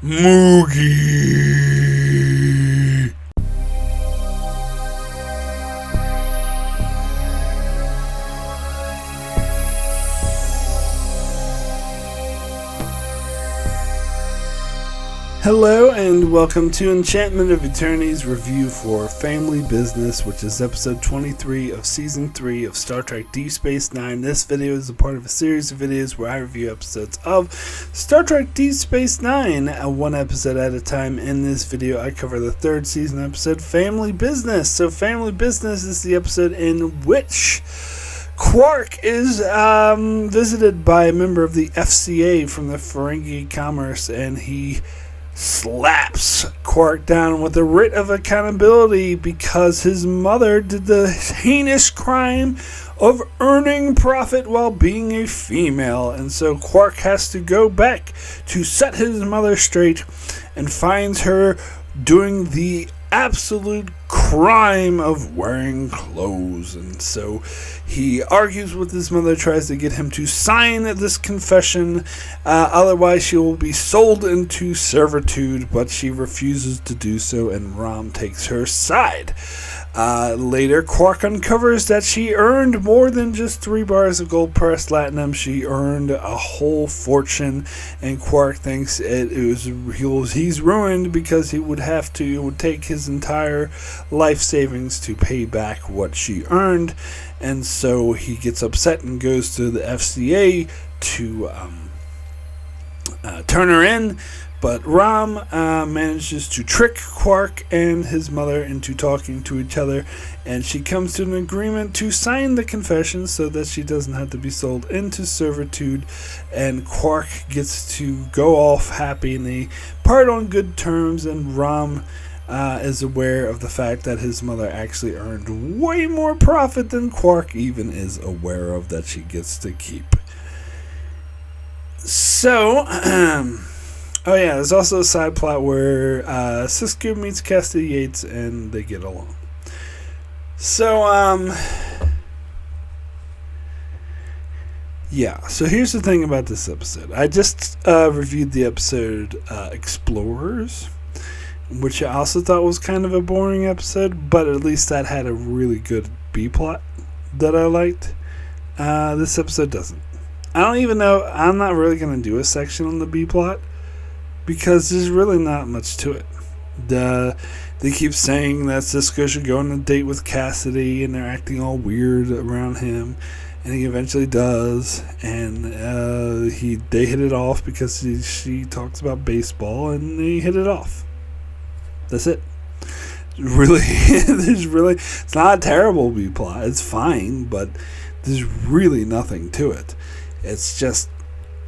Moogie. Hello and welcome to Enchantment of Eternity's review for Family Business, which is episode 23 of season 3 of Star Trek Deep Space Nine. This video is a part of a series of videos where I review episodes of Star Trek Deep Space Nine, one episode at a time. In this video, I cover the third season episode, Family Business. So Family Business is the episode in which Quark is visited by a member of the FCA from the Ferengi Commerce, and he slaps Quark down with a writ of accountability because his mother did the heinous crime of earning profit while being a female. And so Quark has to go back to set his mother straight and finds her doing the absolute crime of wearing clothes. And so he argues with his mother, tries to get him to sign this confession, otherwise she will be sold into servitude, but she refuses to do so, and Rom takes her side. Later, Quark uncovers that she earned more than just 3 bars of gold pressed platinum. She earned a whole fortune, and Quark thinks he's ruined because it would take his entire life savings to pay back what she earned. And so he gets upset and goes to the FCA to turn her in. But Rom manages to trick Quark and his mother into talking to each other, and she comes to an agreement to sign the confession so that she doesn't have to be sold into servitude, and Quark gets to go off happy, and they part on good terms, and Rom is aware of the fact that his mother actually earned way more profit than Quark even is aware of that she gets to keep. So, oh yeah, there's also a side plot where Sisko meets Kasidy Yates and they get along. So, yeah, so here's the thing about this episode. I just reviewed the episode Explorers, which I also thought was kind of a boring episode, but at least that had a really good B-plot that I liked. This episode doesn't. I don't even know, I'm not really going to do a section on the B-plot, because there's really not much to it. They keep saying that Sisko should go on a date with Kasidy, and they're acting all weird around him, and he eventually does, and they hit it off because she talks about baseball, and they hit it off. That's it. Really, it's not a terrible B-plot. It's fine, but there's really nothing to it. It's just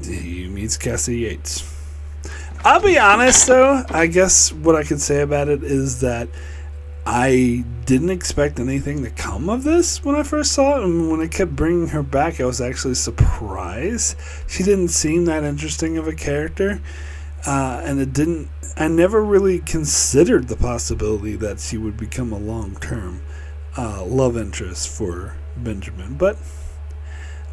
he meets Kasidy Yates. I'll be honest, though. I guess what I could say about it is that I didn't expect anything to come of this when I first saw it. And when I kept bringing her back, I was actually surprised. She didn't seem that interesting of a character. And I never really considered the possibility that she would become a long-term love interest for Benjamin. But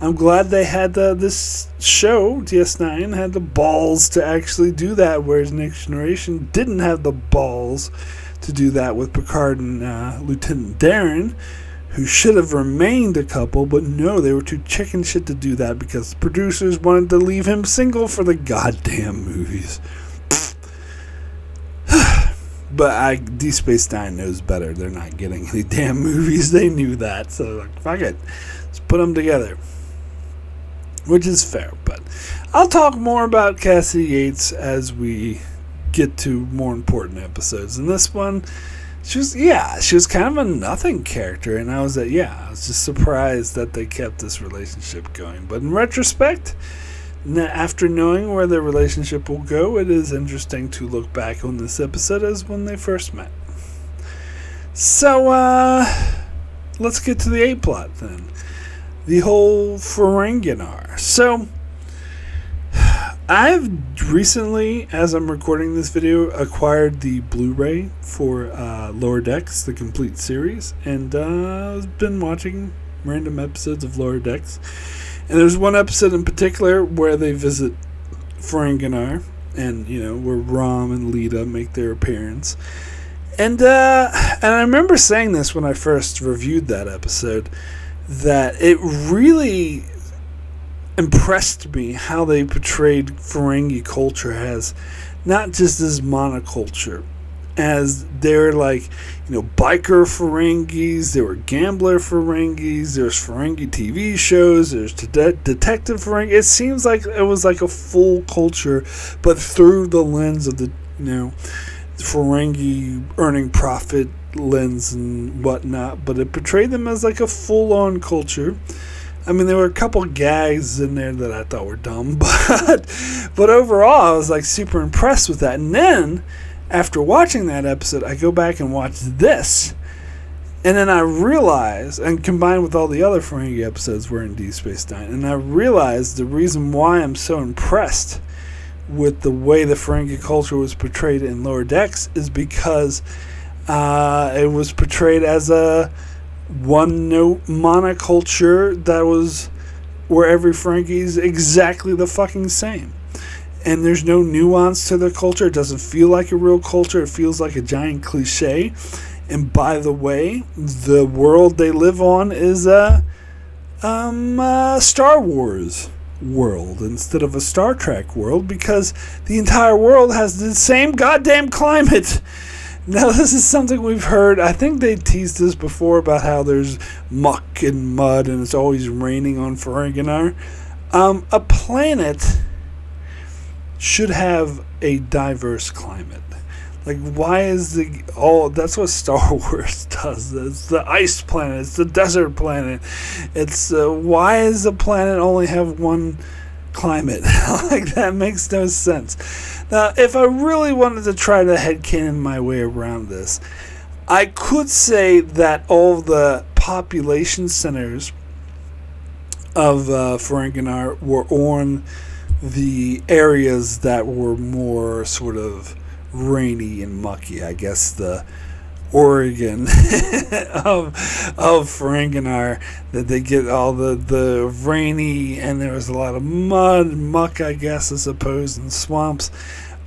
I'm glad they had this show, DS9, had the balls to actually do that, whereas Next Generation didn't have the balls to do that with Picard and Lieutenant Darren, who should have remained a couple, but no, they were too chicken shit to do that because the producers wanted to leave him single for the goddamn movies. But Deep Space Nine knows better. They're not getting any damn movies. They knew that, so like, fuck it. Let's put them together. Which is fair, but I'll talk more about Kasidy Yates as we get to more important episodes. In this one, she was kind of a nothing character, and I was just surprised that they kept this relationship going. But in retrospect, after knowing where their relationship will go, it is interesting to look back on this episode as when they first met. So, let's get to the A-plot then. The whole Ferengi. So, I've recently, as I'm recording this video, acquired the Blu-ray for Lower Decks, the complete series, and I've been watching random episodes of Lower Decks. And there's one episode in particular where they visit Ferengi, and where Rom and Lita make their appearance. And I remember saying this when I first reviewed that episode, that it really impressed me how they portrayed Ferengi culture as not just as monoculture, as they're like, biker Ferengis, there were gambler Ferengis, there's Ferengi TV shows, there's detective Ferengi. It seems like it was like a full culture, but through the lens of the, Ferengi earning profit lens and whatnot, but it portrayed them as like a full-on culture. I mean, there were a couple gags in there that I thought were dumb, but overall I was like super impressed with that. And then after watching that episode, I go back and watch this, and then I realize, and combined with all the other Ferengi episodes we're in Deep Space Nine, and I realized the reason why I'm so impressed with the way the Ferengi culture was portrayed in Lower Decks is because it was portrayed as a one-note monoculture that was where every Ferengi is exactly the fucking same. And there's no nuance to their culture. It doesn't feel like a real culture. It feels like a giant cliche. And by the way, the world they live on is a Star Wars world instead of a Star Trek world, because the entire world has the same goddamn climate. Now, this is something we've heard. I think they teased this before about how there's muck and mud and it's always raining on Ferenginar. A planet should have a diverse climate. Like, why is that's what Star Wars does. It's the ice planet. It's the desert planet. It's, why does the planet only have one climate? Like, that makes no sense. Now, if I really wanted to try to headcanon my way around this, I could say that all the population centers of Ferenginar were on the areas that were more sort of rainy and mucky. I guess the Oregon of Ferenginar, that they get all the rainy, and there was a lot of mud and muck, I guess, I suppose, and swamps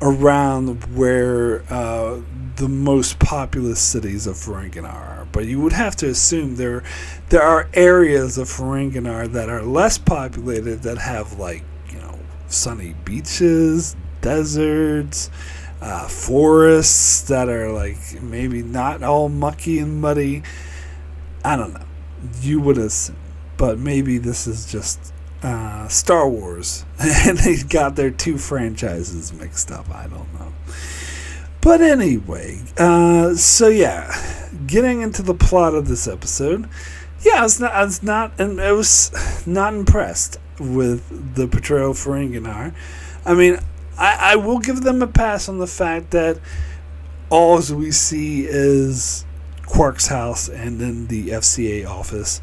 around where the most populous cities of Ferenginar are. But you would have to assume there are areas of Ferenginar that are less populated that have, like, sunny beaches, deserts, forests that are like maybe not all mucky and muddy. I don't know. You would assume. But maybe this is just Star Wars and they got their two franchises mixed up. I don't know. But anyway, so yeah, getting into the plot of this episode. Yeah, I was not impressed with the portrayal of Ferenginar. I mean, I will give them a pass on the fact that all we see is Quark's house and then the FCA office,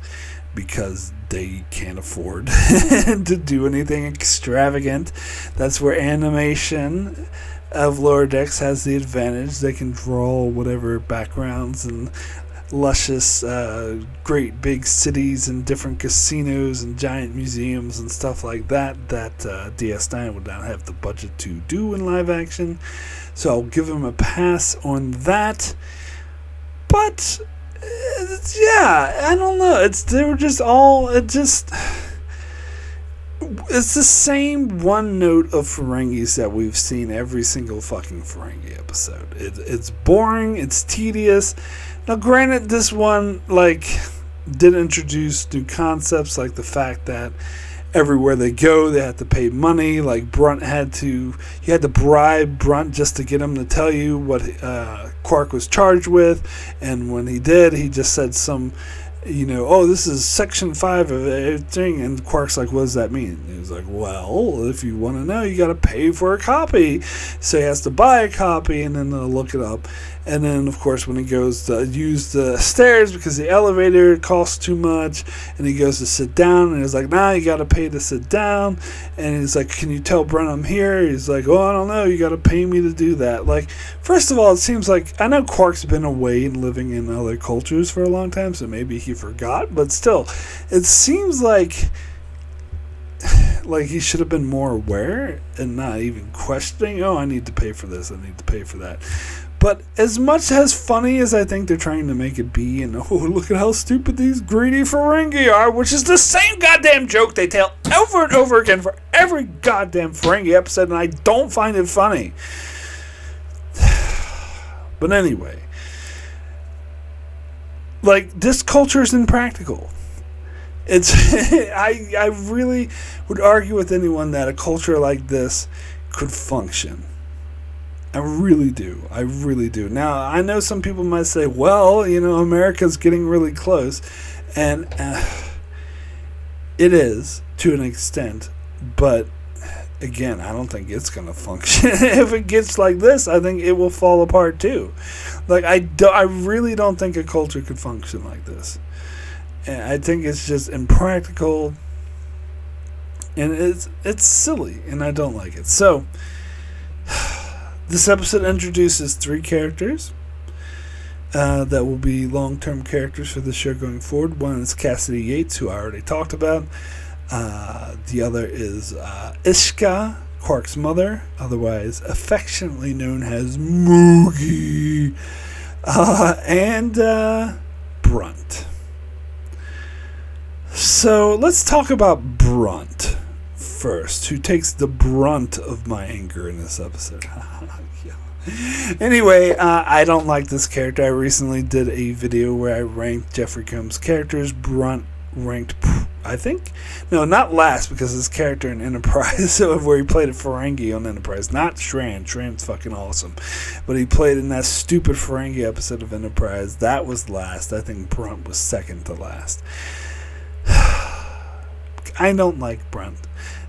because they can't afford to do anything extravagant. That's where animation of Lower Decks has the advantage. They can draw whatever backgrounds and luscious, great big cities and different casinos and giant museums and stuff like that DS9 would not have the budget to do in live action. So I'll give them a pass on that. But yeah, I don't know. It's the same one note of Ferengis that we've seen every single fucking Ferengi episode. It's boring. It's tedious. Now, granted, this one, did introduce new concepts, like the fact that everywhere they go, they have to pay money. Like, you had to bribe Brunt just to get him to tell you what Quark was charged with. And when he did, he just said this is section 5 of everything. And Quark's like, what does that mean? He was like, well, if you want to know, you got to pay for a copy. So he has to buy a copy and then they'll look it up. And then, of course, when he goes to use the stairs because the elevator costs too much, and he goes to sit down, and he's like, nah, you got to pay to sit down. And he's like, can you tell Brent I'm here? He's like, oh, I don't know. You got to pay me to do that. Like, first of all, it seems like, I know Quark's been away and living in other cultures for a long time, so maybe he forgot. But still, it seems like Like, he should have been more aware and not even questioning, oh, I need to pay for this, I need to pay for that. But as much as funny as I think they're trying to make it be, and oh, look at how stupid these greedy Ferengi are, which is the same goddamn joke they tell over and over again for every goddamn Ferengi episode, and I don't find it funny. But anyway, like, this culture is impractical. It's I really would argue with anyone that a culture like this could function. I really do. I really do. Now, I know some people might say, well, you know, America's getting really close. And it is, to an extent. But, again, I don't think it's going to function. If it gets like this, I think it will fall apart, too. Like, I really don't think a culture could function like this. And I think it's just impractical. And it's silly. And I don't like it. So, this episode introduces 3 characters that will be long-term characters for the show going forward. One is Kasidy Yates, who I already talked about. The other is Ishka, Quark's mother, otherwise affectionately known as Moogie, and Brunt. So let's talk about Brunt first, who takes the brunt of my anger in this episode. Anyway, I don't like this character. I recently did a video where I ranked Jeffrey Combs' characters. Brunt ranked, I think, no, not last, because his character in Enterprise, where he played a Ferengi on Enterprise, not Shran. Shran's fucking awesome, but he played in that stupid Ferengi episode of Enterprise. That was last. I think Brunt was second to last. I don't like Brunt.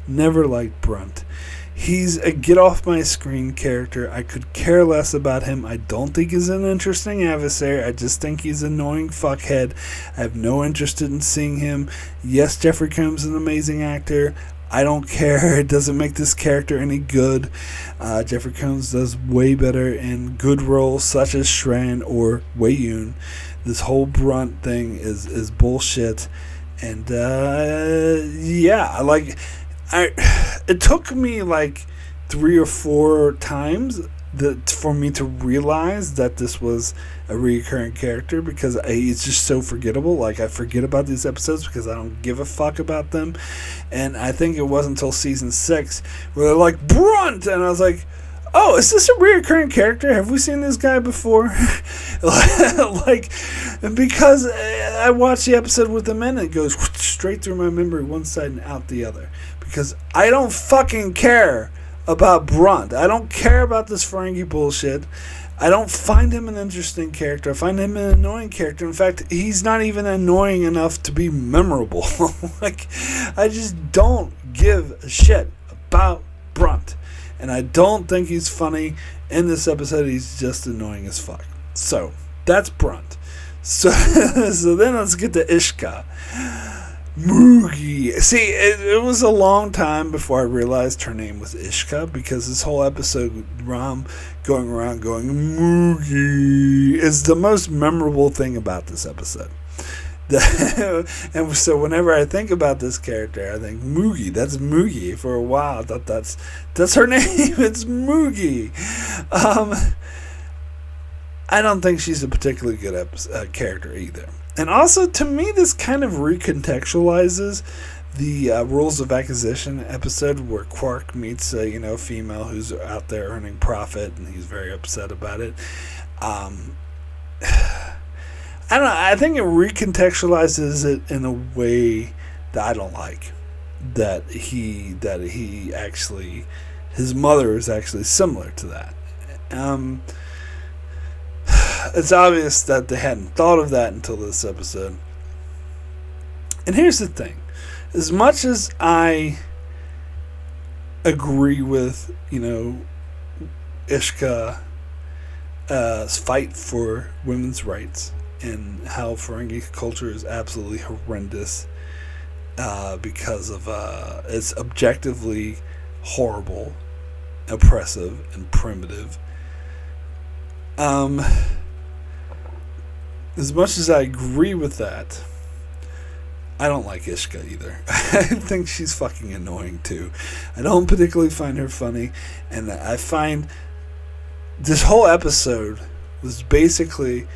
Never liked Brunt. He's a get off my screen character. I could care less about him. I don't think he's an interesting adversary. I just think he's an annoying fuckhead. I have no interest in seeing him. Yes, Jeffrey Combs is an amazing actor. I don't care. It doesn't make this character any good. Jeffrey Combs does way better in good roles such as Shran or Wei-Yun. This whole Brunt thing is bullshit. And yeah, like, it took me like 3 or 4 times for me to realize that this was a recurring character, because it's just so forgettable. Like, I forget about these episodes because I don't give a fuck about them. And I think it wasn't until season 6 where they're like, Brunt! And I was like, oh, is this a reoccurring character? Have we seen this guy before? Like, because I watched the episode with him and it goes straight through my memory, one side and out the other. Because I don't fucking care about Brunt. I don't care about this Ferengi bullshit. I don't find him an interesting character. I find him an annoying character. In fact, he's not even annoying enough to be memorable. Like, I just don't give a shit about Brunt. And I don't think he's funny. In this episode, he's just annoying as fuck. So, that's Brunt. So then let's get to Ishka. Moogie. See, it was a long time before I realized her name was Ishka, because this whole episode, Rom going around going, Moogie, is the most memorable thing about this episode. And so whenever I think about this character, I think Moogie. That's Moogie. For a while, I thought that's her name. It's Moogie. I don't think she's a particularly good character either. And also, to me, this kind of recontextualizes the Rules of Acquisition episode where Quark meets a female who's out there earning profit, and he's very upset about it. I don't know. I think it recontextualizes it in a way that I don't like. That he actually, his mother is actually similar to that. It's obvious that they hadn't thought of that until this episode. And here's the thing. As much as I agree with, Ishka's fight for women's rights and how Ferengi culture is absolutely horrendous because of it's objectively horrible, oppressive, and primitive. As much as I agree with that, I don't like Ishka either. I think she's fucking annoying too. I don't particularly find her funny, and I find this whole episode was basically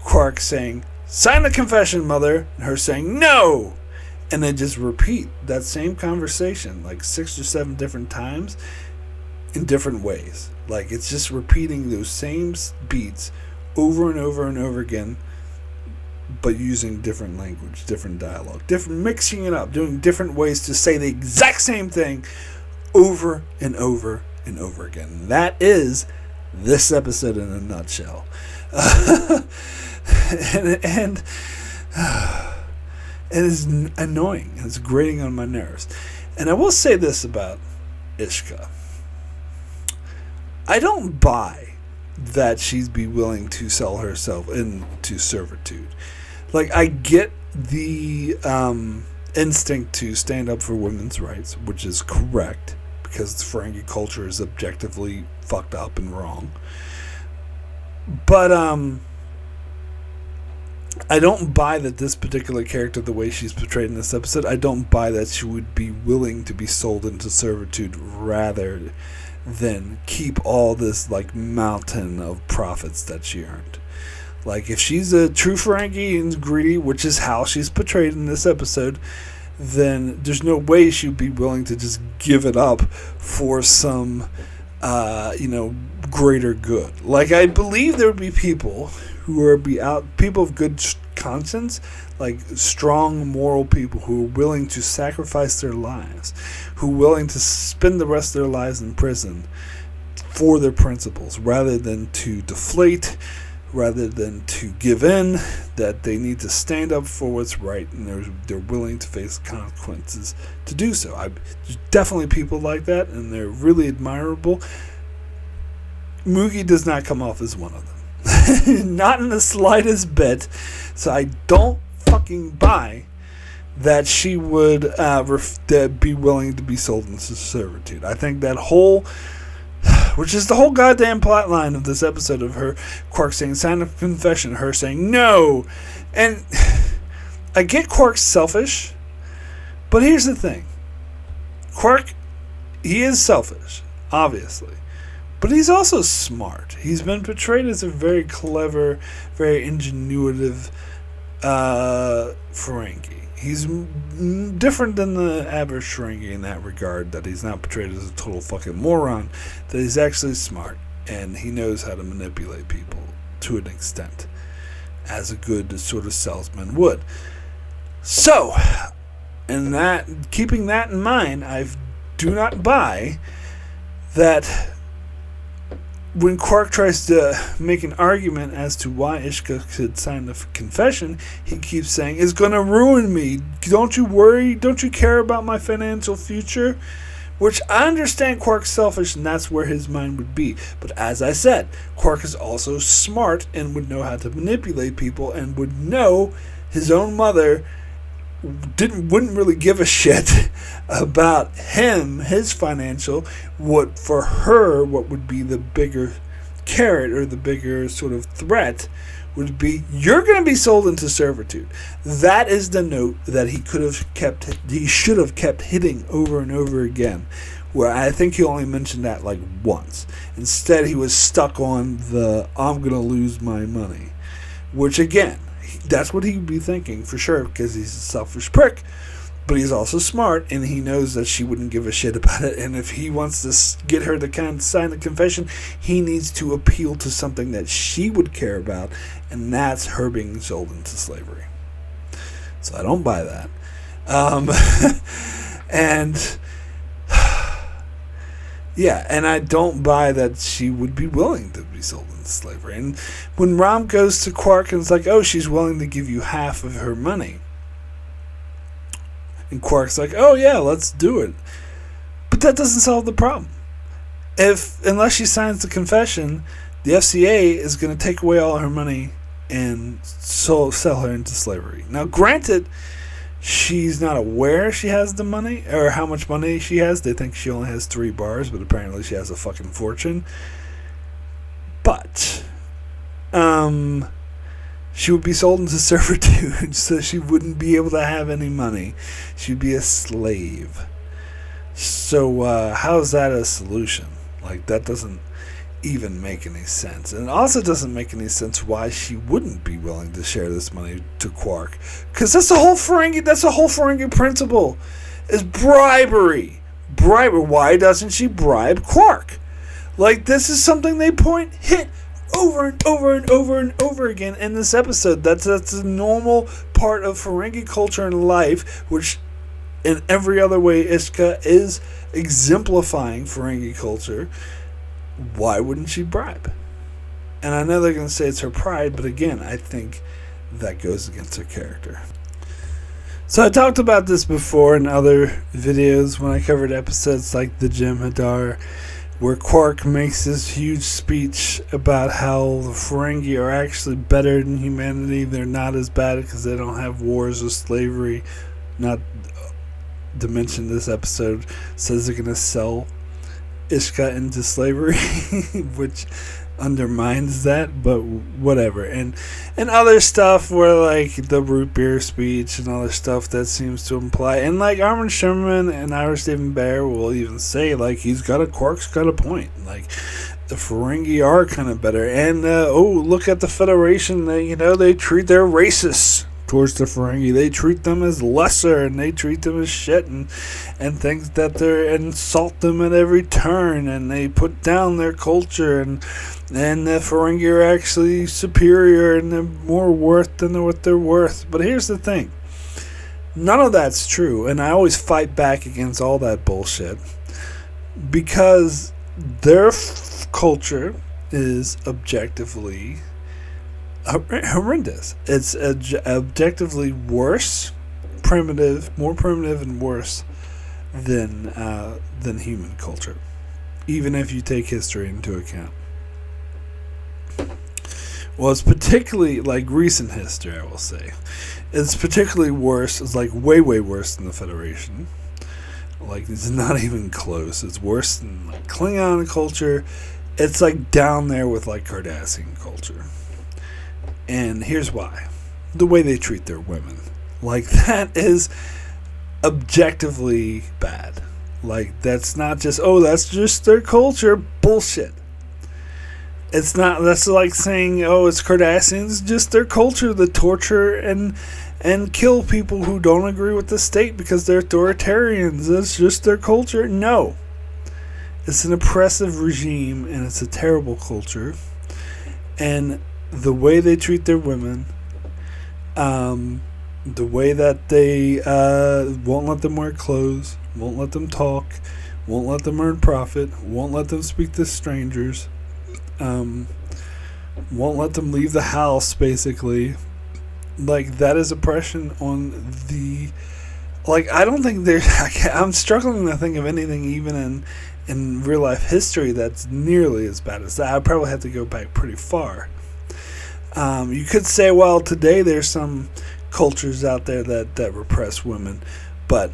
Quark saying, "Sign the confession, mother," and her saying, "No!" And they just repeat that same conversation like 6 or 7 different times in different ways. Like, it's just repeating those same beats over and over and over again, but using different language, different dialogue, different, mixing it up, doing different ways to say the exact same thing over and over and over again. And that is this episode in a nutshell. and it is annoying. It's grating on my nerves. And I will say this about Ishka. I don't buy that she'd be willing to sell herself into servitude. Like, I get the instinct to stand up for women's rights, which is correct, because the Ferengi culture is objectively fucked up and wrong. But I don't buy that this particular character, the way she's portrayed in this episode, I don't buy that she would be willing to be sold into servitude rather than keep all this like mountain of profits that she earned. Like, if she's a true Ferengi and greedy, which is how she's portrayed in this episode, then there's no way she'd be willing to just give it up for some, greater good. Like, I believe there would be people who are people of good conscience, like strong moral people who are willing to sacrifice their lives, who are willing to spend the rest of their lives in prison for their principles, rather than to deflate, rather than to give in, that they need to stand up for what's right, and they're willing to face consequences to do so. There's definitely people like that, and they're really admirable. Moogie does not come off as one of them. Not in the slightest bit. So I don't fucking buy that she would be willing to be sold into servitude. I think that whole, which is the whole goddamn plot line of this episode, of her, Quark saying, "Sign a confession," her saying, "No." And I get Quark's selfish, but here's the thing. Quark, he is selfish, obviously. But he's also smart. He's been portrayed as a very clever, very ingenuitive Ferengi. He's different than the average Ferengi in that regard, that he's not portrayed as a total fucking moron, that he's actually smart, and he knows how to manipulate people to an extent, as a good sort of salesman would. So, keeping that in mind, I do not buy that when Quark tries to make an argument as to why Ishka could sign the confession, he keeps saying, "It's going to ruin me. Don't you worry? Don't you care about my financial future?" Which, I understand Quark's selfish, and that's where his mind would be. But as I said, Quark is also smart and would know how to manipulate people, and would know his own mother wouldn't really give a shit about him, his financial. What for her, what would be the bigger carrot, or the bigger sort of threat, would be, you're going to be sold into servitude. That is the note that he should have kept hitting over and over again, where I think he only mentioned that like once. Instead, he was stuck on the, "I'm going to lose my money," which again, that's what he'd be thinking for sure, because he's a selfish prick. But he's also smart, and he knows that she wouldn't give a shit about it. And if he wants to get her to sign the confession, he needs to appeal to something that she would care about, and that's her being sold into slavery. So I don't buy that. And yeah, and I don't buy that she would be willing to be sold into slavery. And when Rom goes to Quark and it's like, "Oh, she's willing to give you half of her money," and Quark's like, "Oh yeah, let's do it." But that doesn't solve the problem. Unless she signs the confession, the FCA is going to take away all her money and sell her into slavery. Now, granted, she's not aware she has the money, or how much money she has. They think she only has 3 bars, but apparently she has a fucking fortune. But she would be sold into servitude, so she wouldn't be able to have any money. She'd be a slave. So how's that a solution? Like, that doesn't even make any sense. And it also doesn't make any sense why she wouldn't be willing to share this money to Quark. Because that's the whole Ferengi principle, is bribery. Why doesn't she bribe Quark? Like, this is something they hit over and over and over and over again in this episode. That's a normal part of Ferengi culture and life, which in every other way Ishka is exemplifying Ferengi culture. Why wouldn't she bribe? And I know they're going to say it's her pride, but again, I think that goes against her character. So I talked about this before in other videos when I covered episodes like the Jem'Hadar, where Quark makes this huge speech about how the Ferengi are actually better than humanity. They're not as bad because they don't have wars or slavery. Not to mention, this episode says they're going to sell Ishka into slavery, which undermines that, but whatever. And other stuff where, like, the root beer speech and other stuff that seems to imply, and like Armin Sherman and Ira Stephen Bear will even say, like, Quark's got a point. Like, the Ferengi are kind of better. And look at the Federation. They treat their racists towards the Ferengi. They treat them as lesser, and they treat them as shit, and things that they insult them at every turn, and they put down their culture, and the Ferengi are actually superior, and they're more worth than what they're worth. But here's the thing. None of that's true, and I always fight back against all that bullshit, because their culture is objectively horrendous. It's objectively worse, more primitive and worse than human culture, even if you take history into account. Well, it's particularly, like, recent history, I will say. It's particularly worse. It's like way worse than the Federation. Like, it's not even close. It's worse than, like, Klingon culture. It's like down there with, like, Cardassian culture. And here's why. The way they treat their women. Like, that is objectively bad. Like, that's not just, that's just their culture. Bullshit. It's not, that's like saying, it's Cardassians, just their culture, the torture and kill people who don't agree with the state because they're authoritarians. That's just their culture. No. It's an oppressive regime, and it's a terrible culture. And the way they treat their women, the way that they won't let them wear clothes, won't let them talk, won't let them earn profit, won't let them speak to strangers, won't let them leave the house, basically. Like, that is oppression on the... Like, I don't think there's... I'm struggling to think of anything even in real life history that's nearly as bad as that. I probably have to go back pretty far. You could say, well, today there's some cultures out there that repress women, but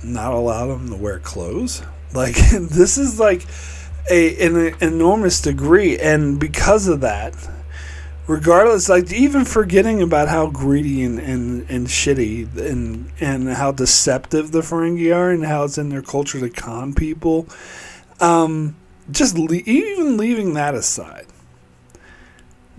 not allow them to wear clothes. Like, this is like an enormous degree, and because of that, regardless, like, even forgetting about how greedy and shitty and how deceptive the Ferengi are, and how it's in their culture to con people, even leaving that aside,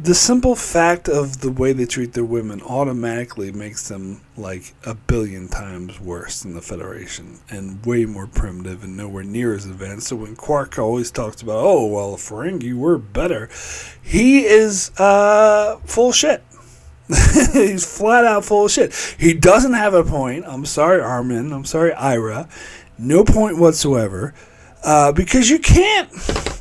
the simple fact of the way they treat their women automatically makes them like 1 billion times worse than the Federation, and way more primitive and nowhere near as advanced. So when Quark always talks about, the Ferengi, we're better, he is full shit. He's flat out full of shit. He doesn't have a point. I'm sorry, Armin. I'm sorry, Ira. No point whatsoever. Because you can't,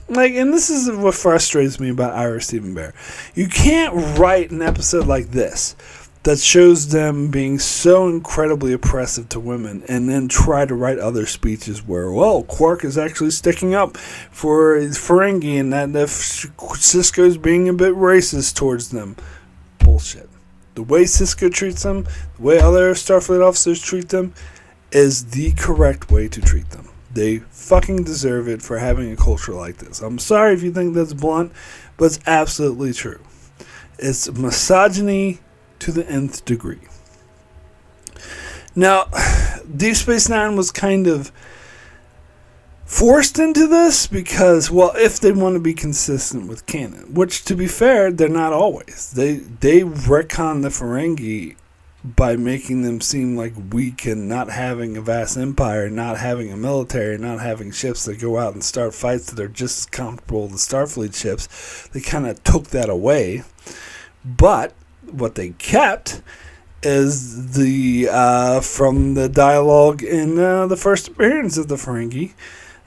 like, and this is what frustrates me about Ira Stephen Bear. You can't write an episode like this that shows them being so incredibly oppressive to women, and then try to write other speeches where, Quark is actually sticking up for Ferengi, and that Sisko's being a bit racist towards them. Bullshit. The way Sisko treats them, the way other Starfleet officers treat them, is the correct way to treat them. They fucking deserve it for having a culture like this. I'm sorry if you think that's blunt, but it's absolutely true. It's misogyny to the nth degree. Now, Deep Space Nine was kind of forced into this because, well, if they want to be consistent with canon, which, to be fair, they're not always. They retcon the Ferengi by making them seem like weak and not having a vast empire, not having a military, not having ships that go out and start fights that are just as comparable to Starfleet ships. They kind of took that away. But what they kept is the from the dialogue in the first appearance of the Ferengi,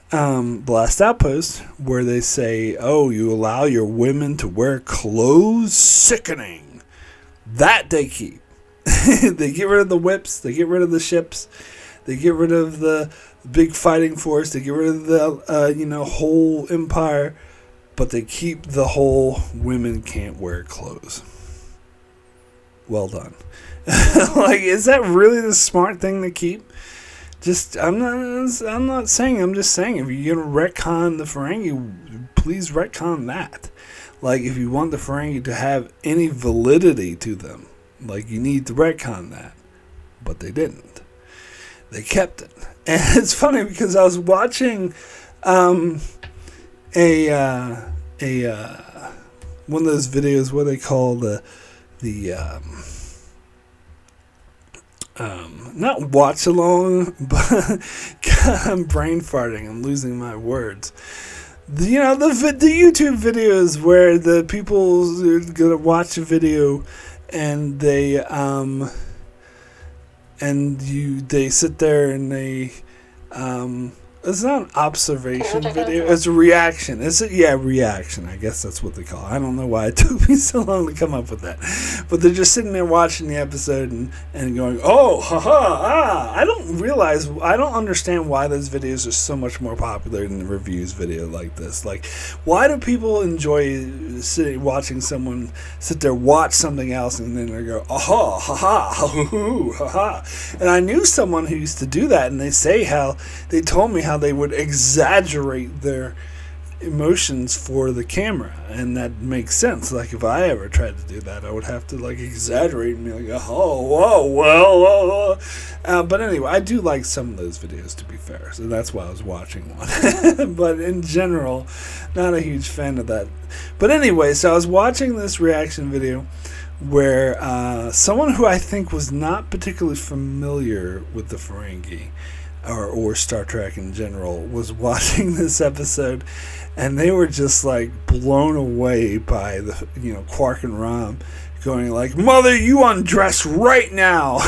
the Last Outpost, where they say, "Oh, you allow your women to wear clothes? Sickening." That they keep. They get rid of the whips. They get rid of the ships. They get rid of the big fighting force. They get rid of the whole empire, but they keep the whole women can't wear clothes. Well done. Like, is that really the smart thing to keep? I'm not saying. I'm just saying, if you're gonna retcon the Ferengi, please retcon that. Like, if you want the Ferengi to have any validity to them, like, you need to retcon that. But they didn't. They kept it. And it's funny because I was watching one of those videos where they call not watch along, but I'm brain farting. I'm losing my words. The YouTube videos where the people are gonna watch a video and they sit there and they it's not an observation video, it's a reaction. Reaction, I guess that's what they call it. I don't know why it took me so long to come up with that. But they're just sitting there watching the episode and going, "Oh, haha, I don't understand why those videos are so much more popular than the reviews video like this. Like, why do people enjoy watching someone sit there watch something else and then they go, aha, haha, hoo, haha." And I knew someone who used to do that, and they told me how they would exaggerate their emotions for the camera, and that makes sense. Like, if I ever tried to do that, I would have to exaggerate and be like, "Oh, whoa, well." But anyway, I do like some of those videos, to be fair, so that's why I was watching one. But in general, not a huge fan of that. But anyway, so I was watching this reaction video where someone who I think was not particularly familiar with the Ferengi or Star Trek in general was watching this episode, and they were just blown away by the Quark and Rom going like, "Mother, you undress right now,"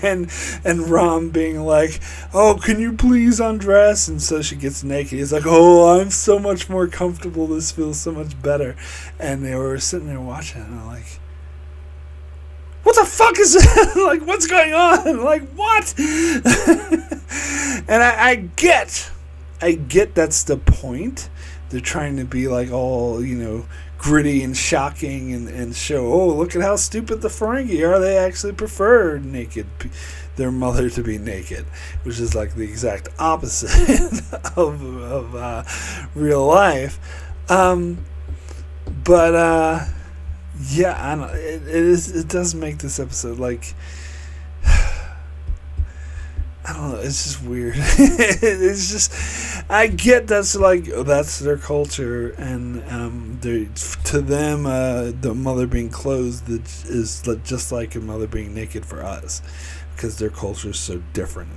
and Rom being like, "Oh, can you please undress?" And so she gets naked. He's like, "Oh, I'm so much more comfortable. This feels so much better." And they were sitting there watching it, and I'm like, "What the fuck is that?" What's going on? What? And I get that's the point. They're trying to be all, gritty and shocking and show, oh, look at how stupid the Ferengi are. They actually prefer their mother to be naked, which is the exact opposite of real life. Yeah, I don't. It does make this episode I don't know. It's just weird. It's just, I get that's their culture, and to them, the mother being clothed is just like a mother being naked for us, because their culture is so different.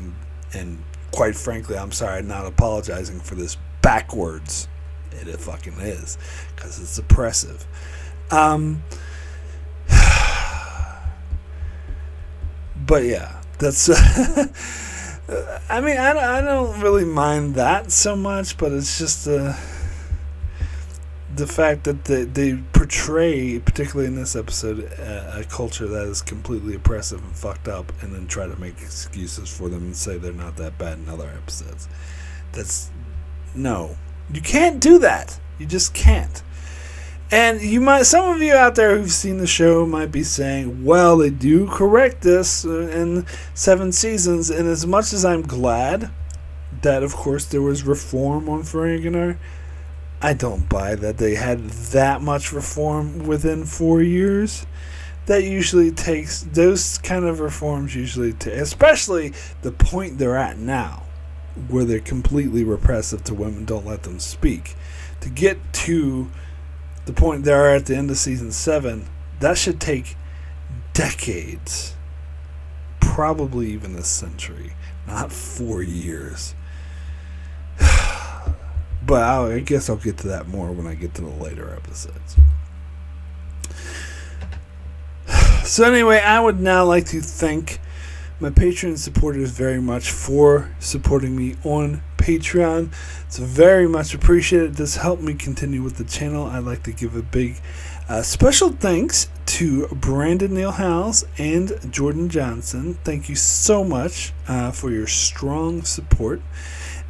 And quite frankly, I'm sorry, I'm not apologizing for this backwards. It fucking is, because it's oppressive. But yeah, that's. I mean, I don't really mind that so much, but it's just the fact that they portray, particularly in this episode, a culture that is completely oppressive and fucked up, and then try to make excuses for them and say they're not that bad in other episodes. No, you can't do that. You just can't. And some of you out there who've seen the show might be saying, well, they do correct this in 7 seasons. And as much as I'm glad that, of course, there was reform on Ferengi, I don't buy that they had that much reform within 4 years. that usually takes, those kind of reforms usually take, especially the point they're at now, where they're completely repressive to women, don't let them speak. To get to the point they are at the end of season 7, that should take decades, probably even a century, not 4 years. But I guess I'll get to that more when I get to the later episodes. So anyway, I would now like to thank my Patreon supporters very much for supporting me on Patreon. It's very much appreciated. This helped me continue with the channel. I'd like to give a big special thanks to Brandon Neal Howes and Jordan Johnson. Thank you so much for your strong support.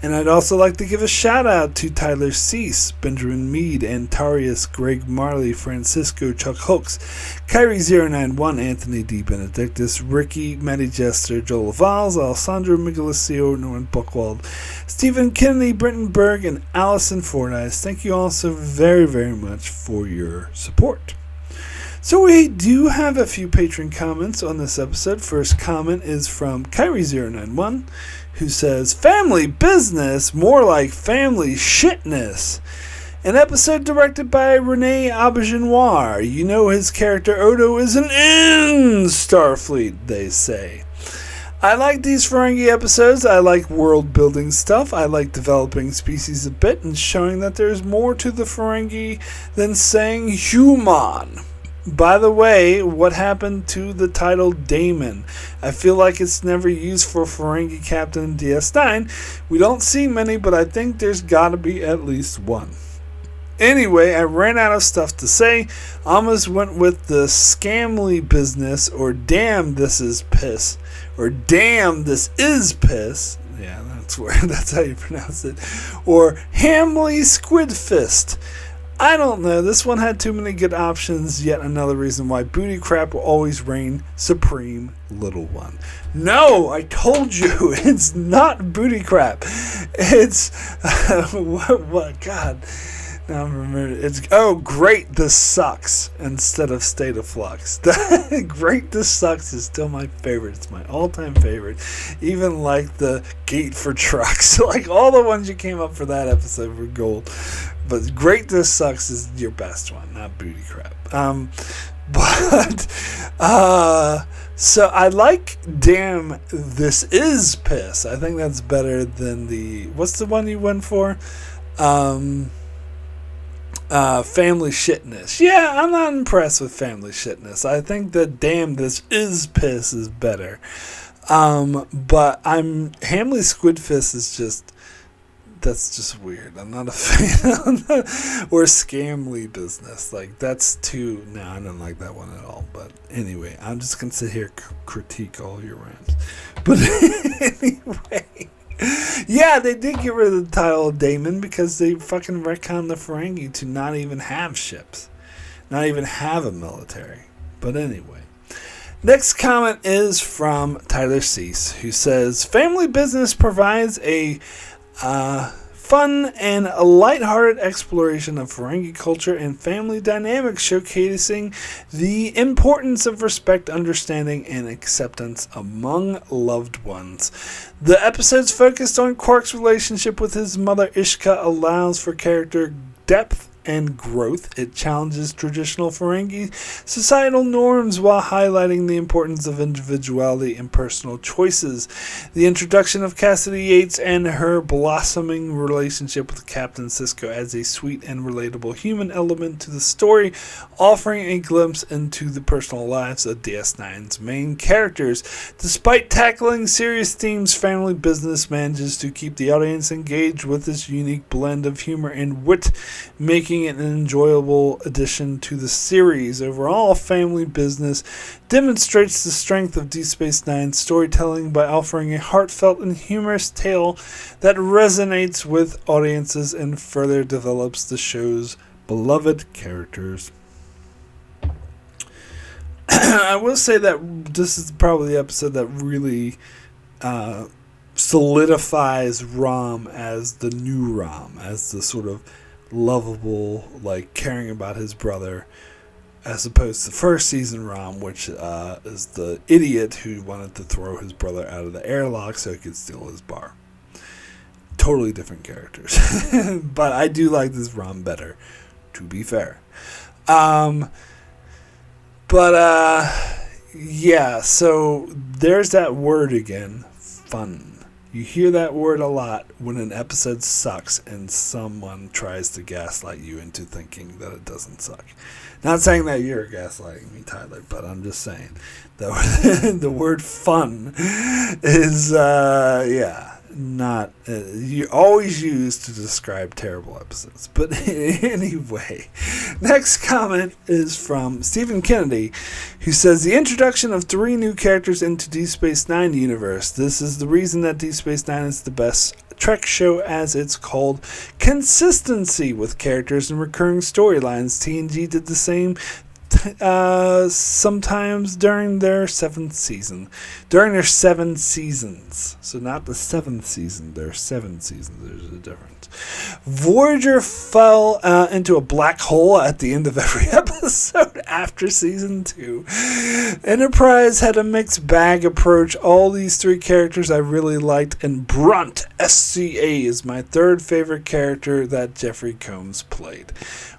And I'd also like to give a shout out to Tyler Cease, Benjamin Mead, Antarius, Greg Marley, Francisco, Chuck Hooks, Kyrie091, Anthony D. Benedictus, Ricky, Matty Jester, Joel Valls, Alessandro Miguelisio, Norman Buchwald, Stephen Kennedy, Brenton Berg, and Allison Fordyce. Thank you all so very, very much for your support. So we do have a few Patreon comments on this episode. First comment is from Kyrie091, who says, "Family business, more like family shitness." An episode directed by Rene Aubergenois. You know his character Odo is an in Starfleet, they say. I like these Ferengi episodes. I like world building stuff. I like developing species a bit and showing that there's more to the Ferengi than saying human. By the way, what happened to the title Daemon? I feel like it's never used for Ferengi Captain in DS9. We don't see many, but I think there's gotta be at least one. Anyway, I ran out of stuff to say. Almost went with the scamly business, or damn this is piss, or damn this is piss. Yeah, that's how you pronounce it. Or Hamley Squid Fist. I don't know. This one had too many good options. Yet another reason why booty crap will always reign supreme, little one. No, I told you, it's not booty crap. It's what? God. Now I'm remembering. It's great. This sucks instead of state of flux. Great. This sucks is still my favorite. It's my all-time favorite. Even like the gate for trucks. Like all the ones you came up for that episode were gold. But Great This Sucks is your best one, not booty crap. So I like Damn This Is Piss. I think that's better than what's the one you went for? Family Shitness. Yeah, I'm not impressed with Family Shitness. I think that Damn This Is Piss is better. But Hamley Squidfist is just, that's just weird. I'm not a fan of that. Or Scamly Business. Like, that's too... No, I don't like that one at all. But anyway, I'm just going to sit here critique all your rants. But anyway... Yeah, they did get rid of the title of Daemon because they fucking retconned the Ferengi to not even have ships. Not even have a military. But anyway. Next comment is from Tyler Cease, who says, "Family Business provides a fun and a lighthearted exploration of Ferengi culture and family dynamics, showcasing the importance of respect, understanding, and acceptance among loved ones. The episodes focused on Quark's relationship with his mother Ishka allows for character depth and growth. It challenges traditional Ferengi societal norms while highlighting the importance of individuality and personal choices. The introduction of Kasidy Yates and her blossoming relationship with Captain Sisko adds a sweet and relatable human element to the story, offering a glimpse into the personal lives of DS9's main characters. Despite tackling serious themes, Family Business manages to keep the audience engaged with this unique blend of humor and wit, making it an enjoyable addition to the series. Overall, Family Business demonstrates the strength of Deep Space Nine's storytelling by offering a heartfelt and humorous tale that resonates with audiences and further develops the show's beloved characters." I will say that this is probably the episode that really solidifies Rom as the new Rom, as the sort of lovable, like caring about his brother as opposed to the first season Rom, which is the idiot who wanted to throw his brother out of the airlock so he could steal his bar. Totally different characters. But I do like this Rom better, to be fair. Yeah, so there's that word again, fun. You hear that word a lot when an episode sucks and someone tries to gaslight you into thinking that it doesn't suck. Not saying that you're gaslighting me, Tyler, but I'm just saying the word fun is, not you always use to describe terrible episodes. But anyway, next comment is from Stephen Kennedy, who says the introduction of 3 new characters into Deep Space Nine universe. This is the reason that Deep Space Nine is the best Trek show, as it's called consistency with characters and recurring storylines. TNG did the same sometimes during their 7th season. During their 7 seasons. So not the 7th season, their 7 seasons. There's a difference. Voyager fell into a black hole at the end of every episode after season 2. Enterprise had a mixed bag approach. All these 3 characters I really liked, and Brunt, SCA, is my 3rd favorite character that Jeffrey Combs played.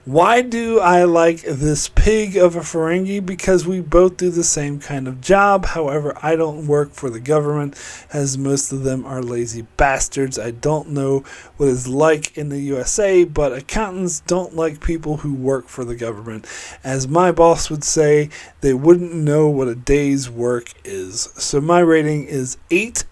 Why do I like this pig of a Ferengi? Because we both do the same kind of job. However, I don't work for the government, as most of them are lazy bastards. I don't know what it's like in the USA, but accountants don't like people who work for the government. As my boss would say, they wouldn't know what a day's work is. So my rating is 8.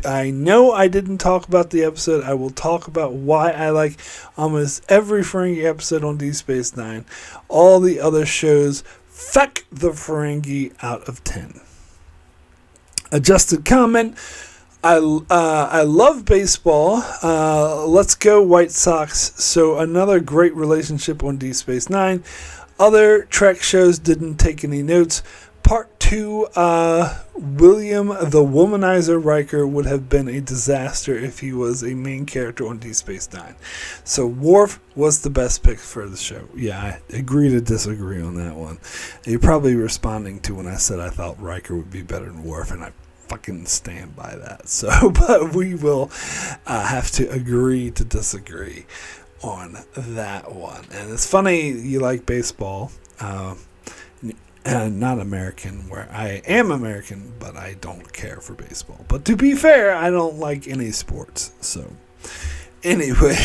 I know I didn't talk about the episode. I will talk about why I like almost every Ferengi episode on Deep Space Nine. All the other shows, fuck the Ferengi out of 10. Adjusted comment. I love baseball. Let's go White Sox. So another great relationship on Deep Space Nine. Other Trek shows didn't take any notes. Part 2, William the Womanizer Riker would have been a disaster if he was a main character on Deep Space Nine. So Worf was the best pick for the show. Yeah, I agree to disagree on that one. You're probably responding to when I said I thought Riker would be better than Worf, and I fucking stand by that. So, but we will have to agree to disagree on that one. And it's funny you like baseball. Not American, where I am American, but I don't care for baseball. But to be fair, I don't like any sports. So, anyway,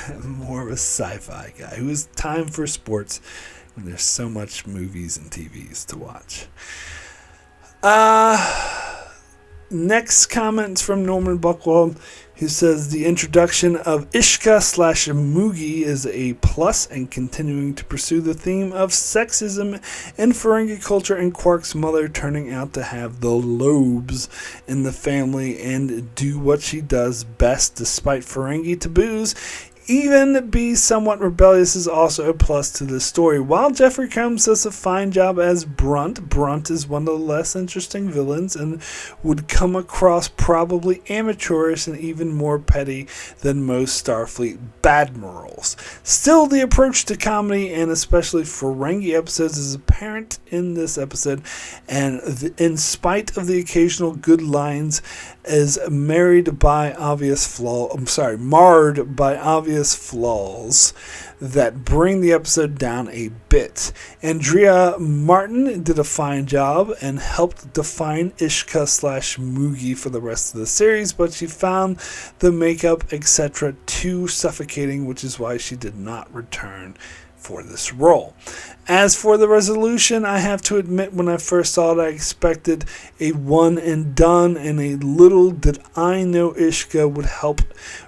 I'm more of a sci-fi guy who has time for sports when there's so much movies and TVs to watch. Next comments from Norman Buckwald, who says the introduction of Ishka/Moogie is a plus, and continuing to pursue the theme of sexism in Ferengi culture, and Quark's mother turning out to have the lobes in the family and do what she does best despite Ferengi taboos. Even be somewhat rebellious is also a plus to this story. While Jeffrey Combs does a fine job as Brunt, Brunt is one of the less interesting villains and would come across probably amateurish and even more petty than most Starfleet badmirals. Still, the approach to comedy, and especially Ferengi episodes, is apparent in this episode, and in spite of the occasional good lines, is marred by obvious flaws that bring the episode down a bit. Andrea Martin did a fine job and helped define Ishka/Moogie for the rest of the series, but she found the makeup, etc., too suffocating, which is why she did not return for this role. As for the resolution, I have to admit when I first saw it, I expected a one and done, and a little did I know Ishka would help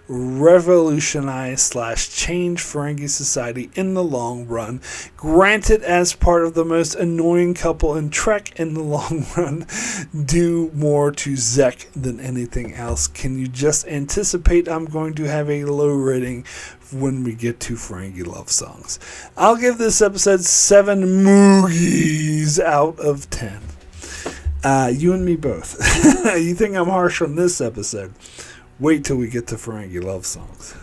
revolutionize/change Ferengi society in the long run. Granted, as part of the most annoying couple in Trek in the long run, do more to Zek than anything else. Can you just anticipate I'm going to have a low rating when we get to Ferengi love songs? I'll give this episode 7 Moogies out of 10. You and me both. You think I'm harsh on this episode? Wait till we get to Ferengi love songs.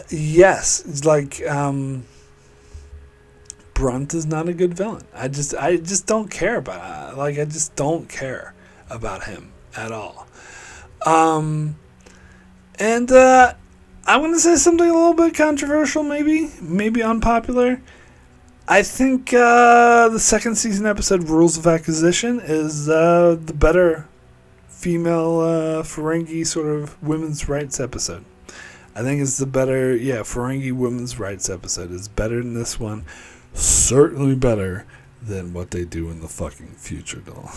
Yes, it's like Brunt is not a good villain. I just don't care about I just don't care about him at all. I'm going to say something a little bit controversial, maybe unpopular. I think the second season episode, Rules of Acquisition, is the better female Ferengi sort of women's rights episode. I think it's the better, Ferengi women's rights episode is better than this one. Certainly better than what they do in the fucking future, though.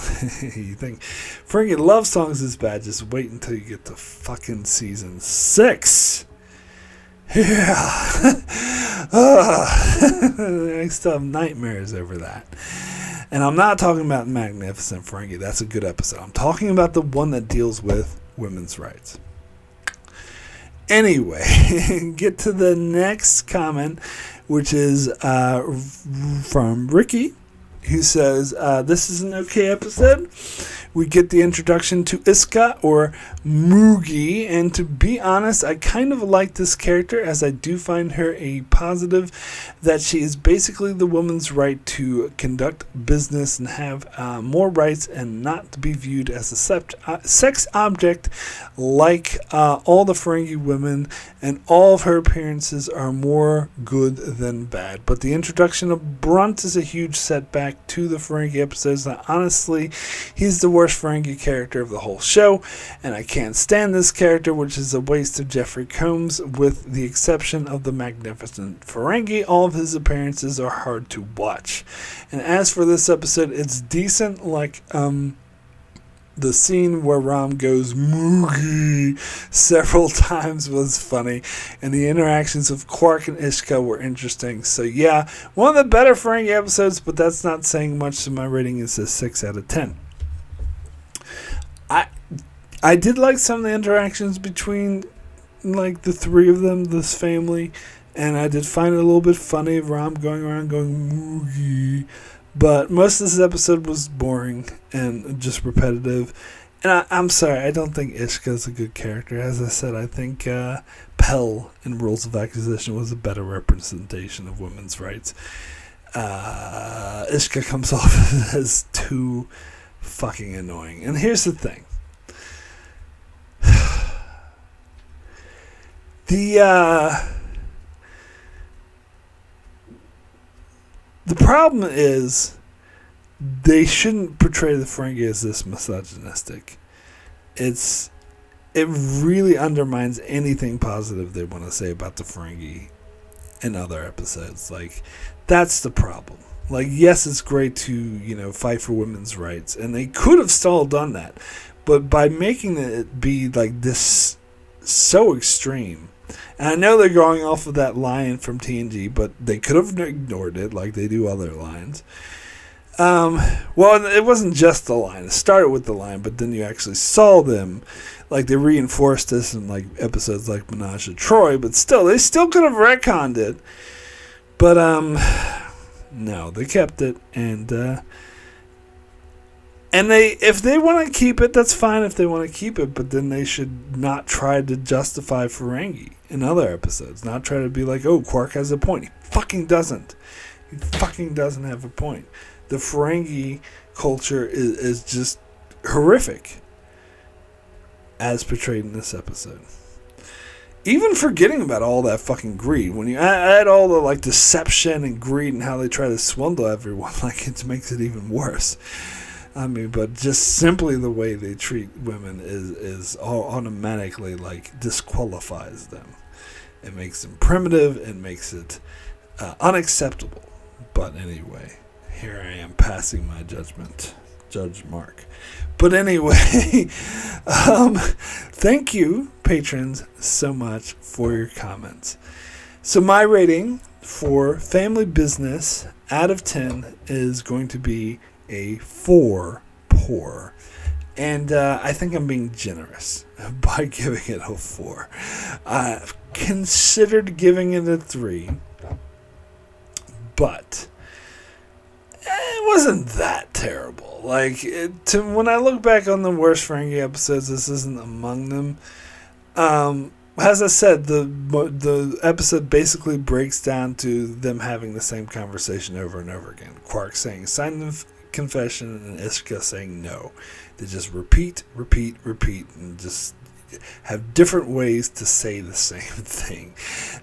You think Ferengi love songs is bad, just wait until you get to fucking season 6. Yeah. I still have nightmares over that. And I'm not talking about Magnificent Ferengi. That's a good episode. I'm talking about the one that deals with women's rights. Anyway, get to the next comment, which is from Ricky, who says, this is an okay episode. We get the introduction to Iska, or Moogie, and to be honest, I kind of like this character, as I do find her a positive, that she is basically the woman's right to conduct business and have more rights and not to be viewed as a sex object like all the Ferengi women, and all of her appearances are more good than bad. But the introduction of Brunt is a huge setback to the Ferengi episodes. Now, honestly, he's the worst Ferengi character of the whole show, and I can't stand this character, which is a waste of Jeffrey Combs, with the exception of the Magnificent Ferengi. All of his appearances are hard to watch. And as for this episode, it's decent, like the scene where Ram goes Moogie several times was funny, and the interactions of Quark and Ishka were interesting. So yeah, one of the better Ferengi episodes, but that's not saying much, so my rating is a 6 out of 10. I did like some of the interactions between like the three of them, this family, and I did find it a little bit funny, Ram going around going Moogie. But most of this episode was boring and just repetitive. And I'm sorry, I don't think Ishka is a good character. As I said, I think Pell in Rules of Acquisition was a better representation of women's rights. Ishka comes off as too fucking annoying. And here's the thing. The problem is they shouldn't portray the Ferengi as this misogynistic. It really undermines anything positive they want to say about the Ferengi in other episodes. Like, that's the problem. Like, yes, it's great to, fight for women's rights, and they could have still done that. But by making it be like this so extreme, and I know they're going off of that line from TNG, but they could have ignored it like they do other lines. Well, it wasn't just the line. It started with the line, but then you actually saw them. Like, they reinforced this in like episodes like Menage a Troy, but still, they still could have retconned it. But no, they kept it, and if they want to keep it, that's fine if they want to keep it, but then they should not try to justify Ferengi in other episodes. Not try to be like, oh, Quark has a point. He fucking doesn't. He fucking doesn't have a point. The Ferengi culture is just horrific, as portrayed in this episode. Even forgetting about all that fucking greed, when you add all the like deception and greed and how they try to swindle everyone, like, it makes it even worse. I mean, but just simply the way they treat women is automatically like disqualifies them. It makes them primitive. It makes it unacceptable. But anyway, here I am passing my judgment, Judge Mark. But anyway, thank you, patrons, so much for your comments. So my rating for Family Business out of 10 is going to be a 4 poor. And I think I'm being generous by giving it a 4. I considered giving it a 3, but it wasn't that terrible. Like, when I look back on the worst Ferengi episodes, this isn't among them. As I said, the episode basically breaks down to them having the same conversation over and over again. Quark saying, sign the confession, and Ishka saying no. They just repeat, and just have different ways to say the same thing.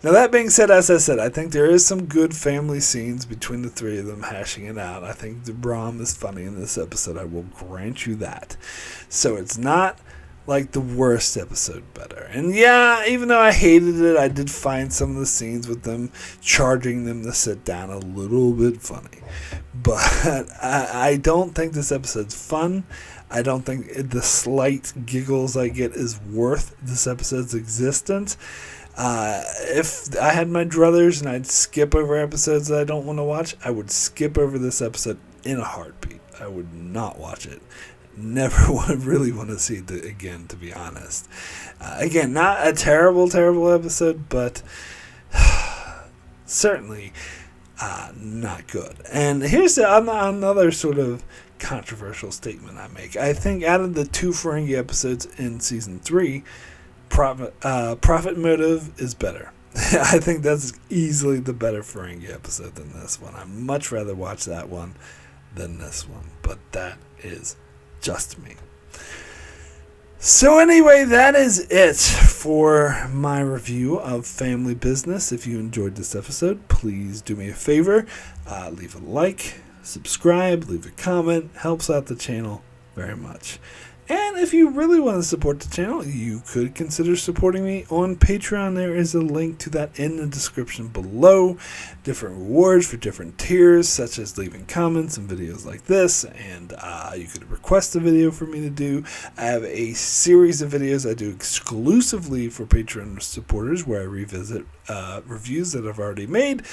Now, that being said, as I said, I think there is some good family scenes between the three of them hashing it out. I think the Brahm is funny in this episode. I will grant you that. So it's not like the worst episode better. And yeah, even though I hated it, I did find some of the scenes with them charging them to sit down a little bit funny. But I don't think this episode's fun. I don't think the slight giggles I get is worth this episode's existence. If I had my druthers and I'd skip over episodes that I don't want to watch, I would skip over this episode in a heartbeat. I would not watch it. Never really want to see it again, to be honest. Again, not a terrible episode, but certainly not good. And here's another sort of controversial statement I make. I think out of the 2 Ferengi episodes in season 3, Profit Motive is better. I think that's easily the better Ferengi episode than this one. I'd much rather watch that one than this one, but that is just me. So anyway, that is it for my review of Family Business. If you enjoyed this episode, please do me a favor, leave a like, subscribe, leave a comment. Helps out the channel very much. And if you really want to support the channel, you could consider supporting me on Patreon. There is a link to that in the description below. Different rewards for different tiers, such as leaving comments and videos like this. And you could request a video for me to do. I have a series of videos I do exclusively for Patreon supporters where I revisit reviews that I've already made.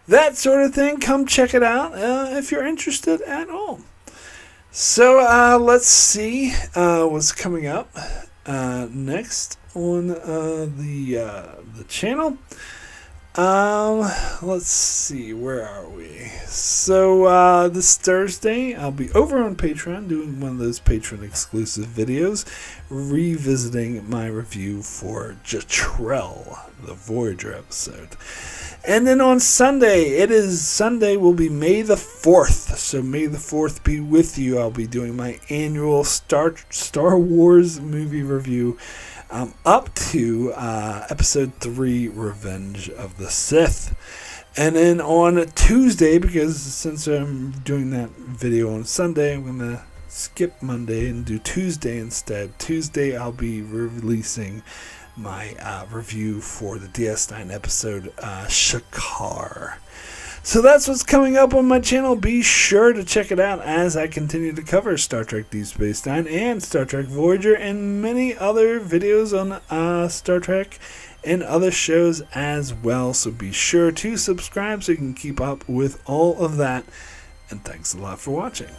That sort of thing. Come check it out if you're interested at all. So let's see what's coming up next on the channel. Let's see, where are we? So this Thursday I'll be over on Patreon doing one of those Patreon exclusive videos, revisiting my review for Jatrell, the Voyager episode. And then on Sunday, will be May the 4th. So May the 4th be with you. I'll be doing my annual Star Wars movie review up to Episode 3, Revenge of the Sith. And then on Tuesday, because since I'm doing that video on Sunday, I'm going to skip Monday and do Tuesday instead. Tuesday, I'll be releasing my review for the DS9 episode Shakar. So that's what's coming up on my channel. Be sure to check it out as I continue to cover Star Trek Deep Space Nine and Star Trek Voyager and many other videos on Star Trek and other shows as well. So be sure to subscribe so you can keep up with all of that. And thanks a lot for watching.